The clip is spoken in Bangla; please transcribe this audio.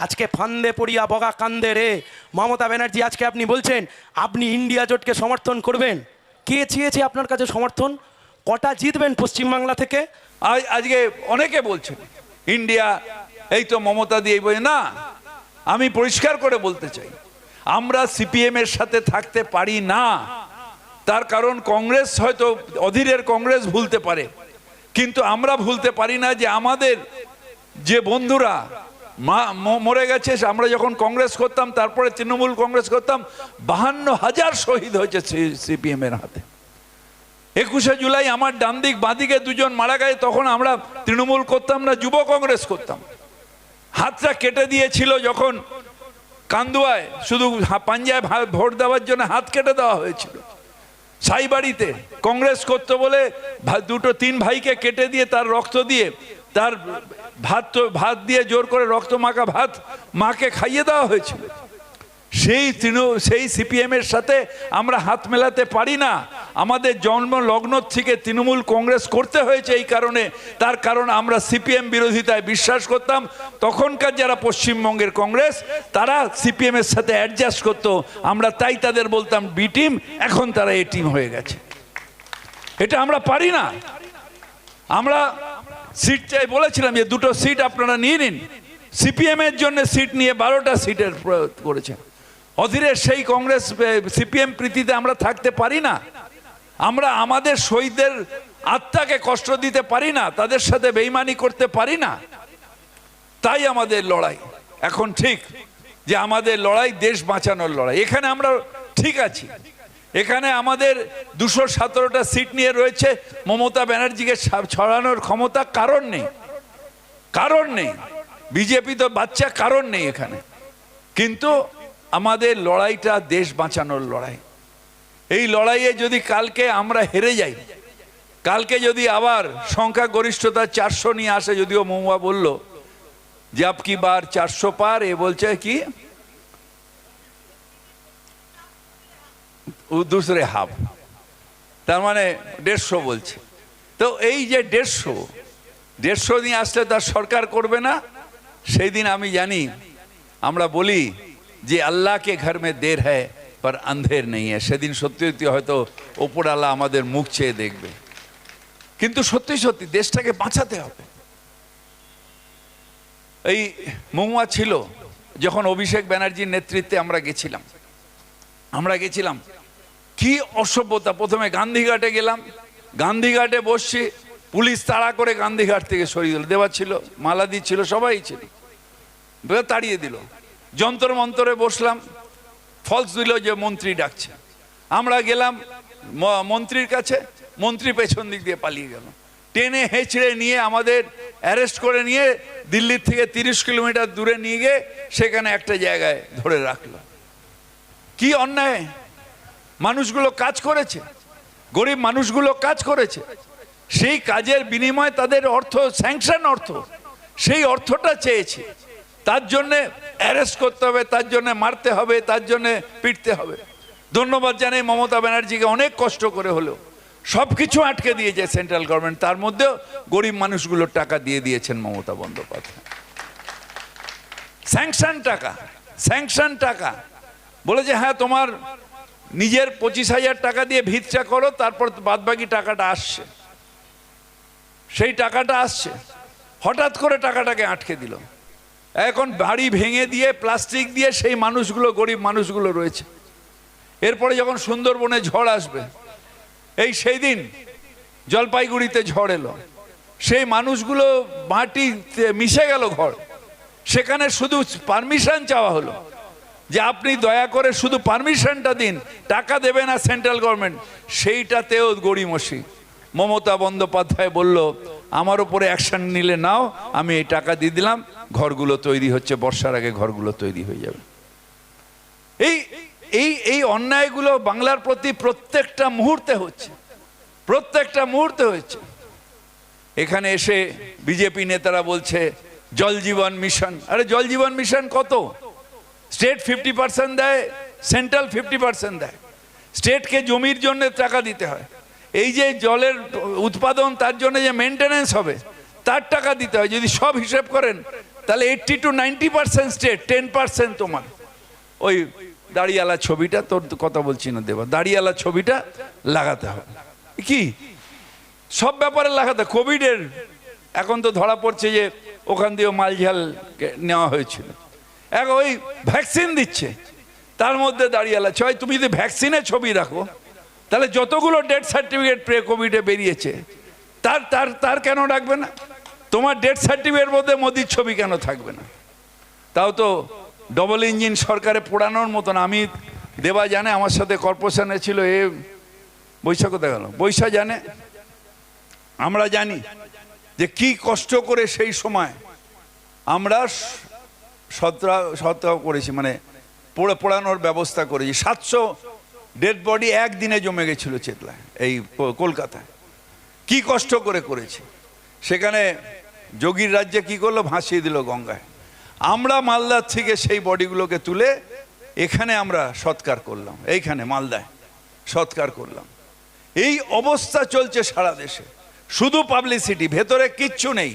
আজকে ফান্দে পড়িয়া বগা কান্দে রে। মমতা ব্যানার্জি, আজকে আপনি বলছেন আপনি ইন্ডিয়া জোটকে সমর্থন করবেন। কে চেয়েছে আপনার কাছে সমর্থন? কটা জিতবেন পশ্চিমবাংলা থেকে? আজকে অনেকে বলছেন ইন্ডিয়া, এই তো মমতা দিয়ে বলে না। আমি পরিষ্কার করে বলতে চাই, আমরা সিপিএম এর সাথে থাকতে পারি না। তার কারণ কংগ্রেস হয়তো অধীরের কংগ্রেস ভুলতে পারে, কিন্তু আমরা ভুলতে পারি না যে আমাদের যে বন্ধুরা মরে গেছে। আমরা যখন কংগ্রেস করতাম, তারপরে তৃণমূল কংগ্রেস করতাম, 52,000 শহীদ হয়েছে সিপিএম এর হাতে। 21শে জুলাই আমার ডান দিক বাঁদিকে দুজন মারা গেছে, তখন আমরা তৃণমূল করতাম না, যুব কংগ্রেস করতাম। হাতটা কেটে দিয়েছিল যখন কান্দুয়ায়, শুধু পাঞ্জায় ভোট দেওয়ার জন্য হাত কেটে দেওয়া হয়েছিল। সাইবাড়িতে কংগ্রেস করতে বলে দুটো তিন ভাইকে কেটে দিয়ে তার রক্ত দিয়ে, তার ভাত দিয়ে জোর করে রক্ত মাখা ভাত মাকে খাইয়ে দেওয়া হয়েছিল। সেই সিপিএম এর সাথে আমরা হাত মেলাতে পারি না। আমাদের জন্ম লগ্ন থেকে তৃণমূল কংগ্রেস করতে হয়েছে এই কারণে, তার কারণ আমরা সিপিএম বিরোধিতায় বিশ্বাস করতাম। তখনকার যারা পশ্চিমবঙ্গের কংগ্রেস, তারা সিপিএম এর সাথে অ্যাডজাস্ট করতো, আমরা তাই তাদের বলতাম বি টিম, এখন তারা এ টিম হয়ে গেছে। এটা আমরা পারি না। আমরা সিট চাই বলেছিলাম যে দুটো সিট আপনারা নিয়ে নিন। সিপিএম এর জন্য সিট নিয়ে 12টা সিটের করেছেন। অধীরের সেই কংগ্রেস সিপিএম প্রীতিতে আমরা থাকতে পারি না। আমরা আমাদের শহীদদের আত্মাকে কষ্ট দিতে পারি না, তাদের সাথে বেইমানি করতে পারি না। তাই আমাদের লড়াই এখন ঠিক, যে আমাদের লড়াই দেশ বাঁচানোর লড়াই। এখানে আমরা ঠিক আছি। এখানে আমাদের 217টা সিট নিয়ে রয়েছে। মমতা ব্যানার্জিকে ছড়ানোর ক্ষমতা কারণ নেই। বিজেপি তো বাচ্চা, কারণ নেই এখানে। কিন্তু আমাদের লড়াইটা দেশ বাঁচানোর লড়াই। এই লড়াইয়ে যদি কালকে আমরা হেরে যাই, কালকে যদি আবার সংখ্যা গরিষ্ঠতা 400 নিয়ে আসে, যদিও মহুয়া বলল যে আপ কি বার 400 পার, এ বলছে কি দুসরে হাফ, তার মানে 150 বলছে। তো এই যে 150 নিয়ে আসলে তার সরকার করবে না। সেই দিন আমি জানি, আমরা বলি যে আল্লাহ কে ঘর মে দের হ্যায় পর আন্ধের নেই। সেদিন সত্যি সত্যি হয়তো ওপরওয়ালা আমাদের মুখ চেয়ে দেখবে। কিন্তু সত্যি সত্যি দেশটাকে বাঁচাতে হবে। এই মহুয়া ছিল যখন অভিষেক ব্যানার্জির নেতৃত্বে আমরা গেছিলাম, কি অসভ্যতা। প্রথমে গান্ধীঘাটে গেলাম, গান্ধীঘাটে বসছি, পুলিশ তাড়া করে গান্ধীঘাট থেকে সরিয়ে দিল। দেওয়া ছিল, মালা দিচ্ছিল, সবাই ছিল, তাড়িয়ে দিল। যন্তর মন্তরে বসলাম, ফলস দিল যে মন্ত্রী ডাকছে। আমরা গেলাম মন্ত্রীর কাছে, মন্ত্রী পেছন দিক দিয়ে পালিয়ে গেল। টেনে হেঁচড়ে নিয়ে আমাদের অ্যারেস্ট করে নিয়ে দিল্লির থেকে 30 কিলোমিটার দূরে নিয়ে গিয়ে সেখানে একটা জায়গায় ধরে রাখলো। কি অন্যায়! মানুষগুলো কাজ করেছে, গরিব মানুষগুলো কাজ করেছে, সেই কাজের বিনিময়ে তাদের অর্থ, স্যাংশন অর্থ, সেই অর্থটা চেয়েছে। তার জন্যে অ্যারেস্ট করতে হবে, তার জন্যে মারতে হবে, তার জন্যে পিটতে হবে। ধন্যবাদ জানাই মমতা ব্যানার্জিকে, অনেক কষ্ট করে হলেও সব কিছু আটকে দিয়েছে সেন্ট্রাল গভর্নমেন্ট, তার মধ্যেও গরিব মানুষগুলোর টাকা দিয়ে দিয়েছেন মমতা বন্দ্যোপাধ্যায়। স্যাংশন টাকা বলেছে, হ্যাঁ তোমার নিজের 25,000 টাকা দিয়ে ভিতটা করো, তারপর বাদবাকি টাকাটা আসছে। সেই টাকাটা আসছে, হঠাৎ করে টাকাটাকে আটকে দিল। এখন বাড়ি ভেঙে দিয়ে প্লাস্টিক দিয়ে সেই মানুষগুলো, গরিব মানুষগুলো রয়েছে। এরপরে যখন সুন্দরবনে ঝড় আসবে, সেই দিন জলপাইগুড়িতে ঝড় এলো, সেই মানুষগুলো মাটিতে মিশে গেল ঘর। সেখানে শুধু পারমিশন চাওয়া হলো যে আপনি দয়া করে শুধু পারমিশনটা দিন, টাকা দেবে না সেন্ট্রাল গভর্নমেন্ট। সেইটাতেও গড়িমসি। মমতা বন্দ্যোপাধ্যায় বলল, আমার উপরে অ্যাকশন নিলে নাও, আমি এই টাকা দিয়ে দিলাম, ঘরগুলো তৈরি হচ্ছে, বর্ষার আগে ঘরগুলো তৈরি হয়ে যাবে। এই অন্যায়গুলো বাংলার প্রতি প্রত্যেকটা মুহূর্তে হচ্ছে। এখানে এসে বিজেপি নেতারা বলছে জল জীবন মিশন। আরে জল জীবন মিশন কত? স্টেট 50% দেয়, সেন্ট্রাল 50% দেয়। স্টেটকে জমির জন্য টাকা দিতে হয়, এই যে জলের উৎপাদন, তার জন্য যে মেনটেনেন্স হবে, তার টাকা দিতে হয়। যদি সব হিসেব করেন তাহলে 80 to 90% স্টেট, 10% তোমার ওই দাড়িওয়ালা ছবিটা, তোর কথা বলছি না দেবা, দাড়িওয়ালা ছবিটা লাগাতে হবে। কি সব ব্যাপারে লাগাতে, কোভিডের এখন তো ধরা পড়ছে যে ওখান দিয়ে মালঝাল নেওয়া হয়েছিল, এক ওই ভ্যাকসিন দিচ্ছে তার মধ্যে দাঁড়িয়ালা ছয়। তুমি যদি ভ্যাকসিনের ছবি রাখো তাহলে যতগুলো ডেথ সার্টিফিকেট প্রে কোভিডে বেরিয়েছে তার তার তার কেন রাখবে না? তোমার ডেথ সার্টিফিকেটের মধ্যে মোদির ছবি কেন থাকবে না? তাও তো ডবল ইঞ্জিন সরকারে পোড়ানোর মতন। আমি দেবা জানে, আমার সাথে কর্পোরেশনে ছিল, এ বৈশা কোথায় গেল, বৈশা জানে, আমরা জানি যে কি কষ্ট করে সেই সময় আমরা সত্রাও করেছি, মানে পোড়ানোর ব্যবস্থা করেছি। 700 ডেড বডি একদিনে জমে গেছিল চেতলায়, এই কলকাতায়। কি কষ্ট করে করেছি। সেখানে যোগীর রাজ্যে কি করলো, ভাসিয়ে দিল গঙ্গায়। আমরা মালদার থেকে সেই বডিগুলোকে তুলে এখানে আমরা সৎকার করলাম, এইখানে মালদায় সৎকার করলাম। এই অবস্থা চলছে সারা দেশে, শুধু পাবলিসিটি, ভেতরে কিচ্ছু নেই।